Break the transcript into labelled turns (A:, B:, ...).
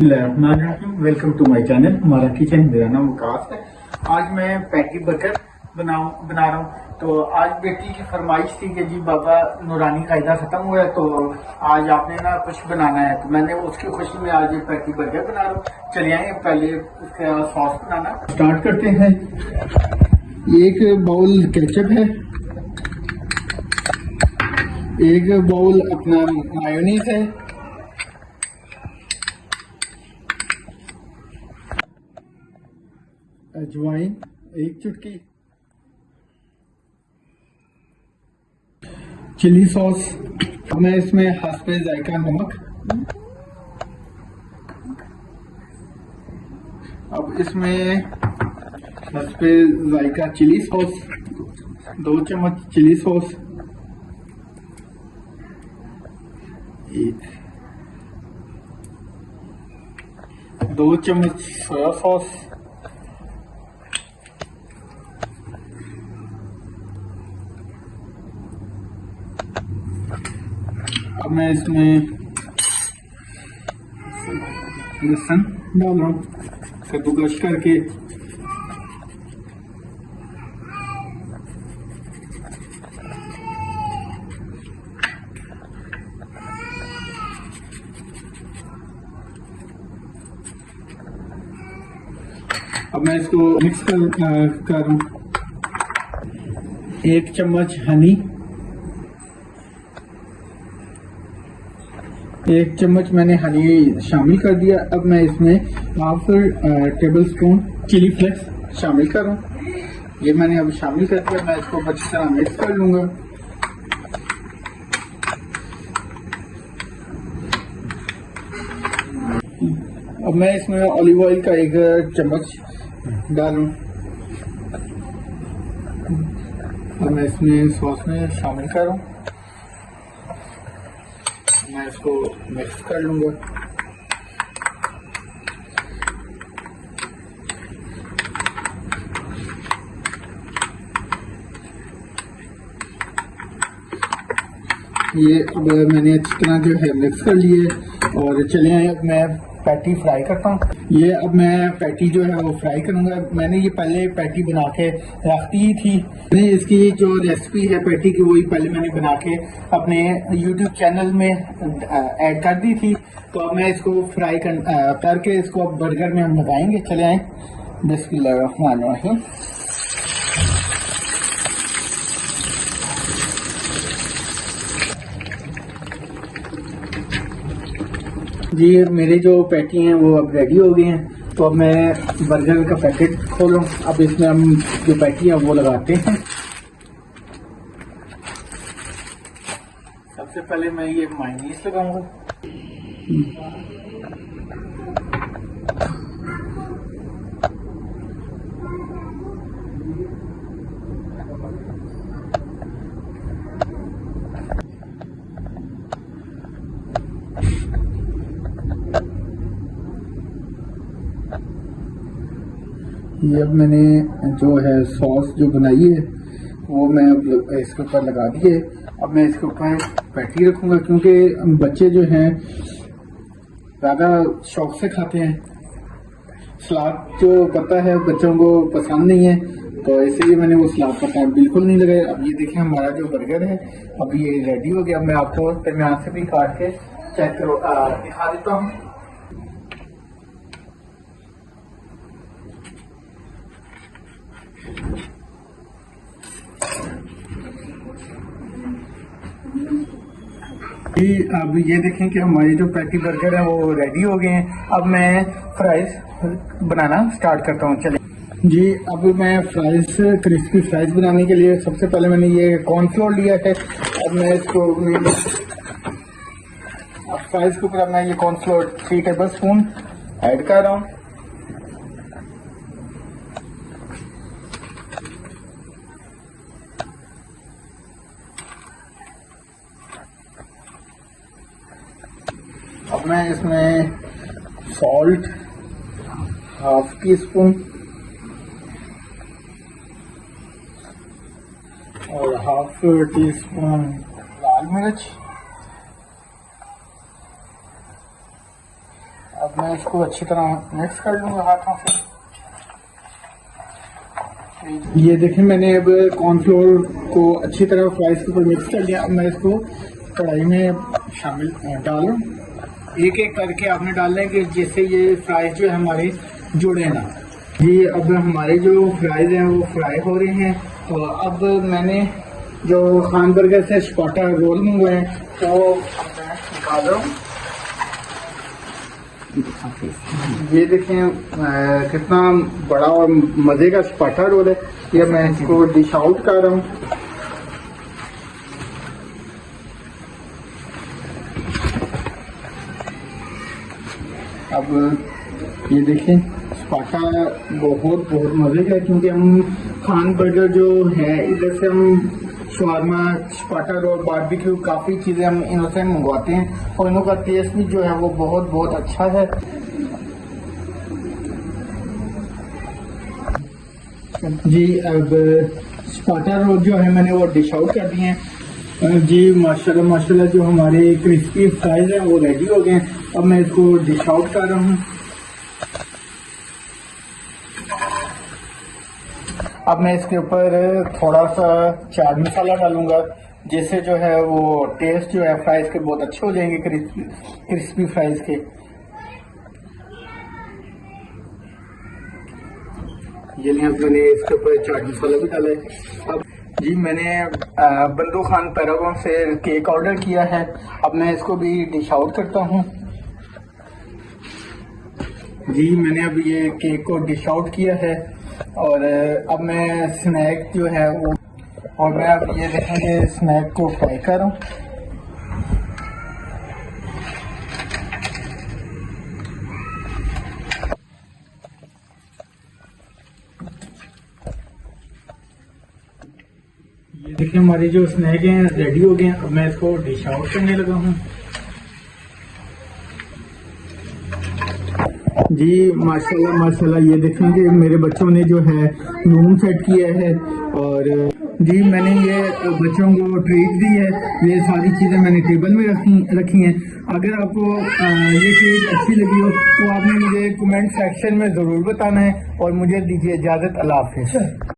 A: Welcome to my channel हमारा kitchen. मेरा नाम वकास है। आज मैं पैटी बर्गर बना रहा हूँ। तो आज बेटी की फरमाइश थी कि जी बाबा नूरानी कायदा खत्म हुआ है, तो आज आपने ना कुछ बनाना है, तो मैंने उसकी खुशी में आज ये पैटी बर्गर बना रहा हूँ। चलिए आइए पहले उसका सॉस बनाना स्टार्ट करते हैं। एक बाउल केचप है, एक बाउल अपना मायोनीज है, अजवाइन एक चुटकी, चिली सॉस, मैं इसमें हस्बे जायका नमक, अब इसमें हस्बे जायका चिली सॉस, 2 चम्मच चिली सॉस, 2 चम्मच सोया सॉस, अब मैं इसमें लहसुन डाल रहा हूँ कद्दूकस करके। अब मैं इसको मिक्स कर रहा हूँ। 1 चम्मच हनी, 1 चम्मच मैंने हनी शामिल कर दिया। अब मैं इसमें half tablespoon chili flakes शामिल कर रहा हूँ। ये मैंने अब शामिल कर दिया। मैं इसको अच्छी तरह मिक्स कर लूंगा। अब मैं इसमें ऑलिव ऑयल का 1 चम्मच डालूं। अब मैं इसमें सॉस में शामिल कर रहा हूँ। मैं इसको मिक्स कर लूंगा। ये अब मैंने अच्छी तरह जो है मिक्स कर लिए और चले आए। अब मैं पैटी फ्राई करता हूँ। ये अब मैं पैटी जो है वो फ्राई करूंगा। मैंने ये पहले पैटी बना के रख दी थी। इसकी जो रेसिपी है पैटी की वही पहले मैंने बना के अपने YouTube चैनल में ऐड कर दी थी। तो अब मैं इसको फ्राई करके इसको अब बर्गर में हम लगाएंगे। चले आए। बिस्मिल्लाहिर्रहमानिर्रहीम। जी मेरे जो पैटी हैं वो अब रेडी हो गए हैं। तो अब मैं बर्गर का पैकेट खोलूं। अब इसमें हम जो पैटी है वो लगाते हैं। सबसे पहले मैं ये मायोनीज लगाऊंगा। ये अब मैंने जो है सॉस जो बनाई है वो मैं अब इसके ऊपर लगा दिए। अब मैं इसके ऊपर पैटी रखूंगा क्योंकि बच्चे जो हैं ज़्यादा शौक से खाते हैं। सलाद जो पता है बच्चों को पसंद नहीं है, तो इसलिए मैंने वो सलाद का टाइम बिल्कुल नहीं लगाया। अब ये देखिए हमारा जो बर्गर है अब ये रेडी हो गया। मैं आपको दरमियान से भी काट के चेक करो दिखा देता हूँ। अब ये देखें कि हमारी जो पैटी बर्गर है वो रेडी हो गए हैं। अब मैं फ्राइज बनाना स्टार्ट करता हूँ। चलिए जी, अब मैं फ्राइज क्रिस्पी फ्राइज बनाने के लिए सबसे पहले मैंने ये कॉर्नफ्लोर लिया है। अब मैं इसको फ्राइज के ऊपर मैं ये कॉर्नफ्लोर 3 टेबल स्पून ऐड कर रहा हूँ। अब मैं इसमें सॉल्ट हाफ टी स्पून और हाफ टी स्पून लाल मिर्च, अब मैं इसको अच्छी तरह मिक्स कर लूँगा हाथों से। ये देखें मैंने अब कॉर्नफ्लोर को अच्छी तरह फ्राइज के ऊपर मिक्स कर लिया। अब मैं इसको कढ़ाई में शामिल डालूँ। एक एक करके आपने डालना है कि जिससे ये फ्राइज जो है हमारे जुड़े ना। ये अब हमारे जो फ्राइज हैं वो फ्राई हो रहे हैं। तो अब मैंने जो खान बर्गर से स्पॉटा रोल मंगवाए हैं तो मैं निकाल रहा हूँ। ये देखें कितना बड़ा और मज़े का स्पॉटा रोल है। ये मैं इसको डिश आउट कर रहा हूँ। अब ये देखें स्पॉटा बहुत बहुत मज़े का है, क्योंकि हम खान बर्गर जो है इधर से हम शवारमा, स्पॉटा रोल, बारबेक्यू काफ़ी चीज़ें हम इन्हों से मंगवाते हैं और इन्हों का टेस्ट भी जो है वो बहुत बहुत अच्छा है। जी अब स्पॉटा रोल जो है मैंने वो डिश आउट कर दिए हैं। जी माशाल्लाह माशाल्लाह जो हमारे क्रिस्पी फ्राइज हैं वो रेडी हो गए हैं। अब मैं इसको डिश आउट कर रहा हूँ। अब मैं इसके ऊपर थोड़ा सा चाट मसाला डालूंगा, जिससे जो है वो टेस्ट जो है फ्राइज के बहुत अच्छे हो जाएंगे, क्रिस्पी फ्राइज के। ये लिहाज मैंने इसके ऊपर चाट मसाला भी डाला है। अब जी मैंने बंदू खान पैरागॉन से केक ऑर्डर किया है। अब मैं इसको भी डिश आउट करता हूँ। जी मैंने अब ये केक को डिश आउट किया है और अब मैं स्नैक जो है वो, और मैं अब ये देखेंगे स्नैक को फ्राई कर रहा हूँ। ये देखिए हमारे जो स्नैक हैं रेडी हो गए हैं। अब मैं इसको डिश आउट करने लगा हूँ। जी माशाल्लाह माशाल्लाह ये देखेंगे मेरे बच्चों ने जो है रूम सेट किया है और जी मैंने ये बच्चों को ट्रीट दी है। ये सारी चीज़ें मैंने टेबल में रखी हैं। अगर आपको ये ट्रीट अच्छी लगी हो तो आपने मुझे कमेंट सेक्शन में ज़रूर बताना है और मुझे दीजिए इजाज़त। अल्लाह हाफ़िज़।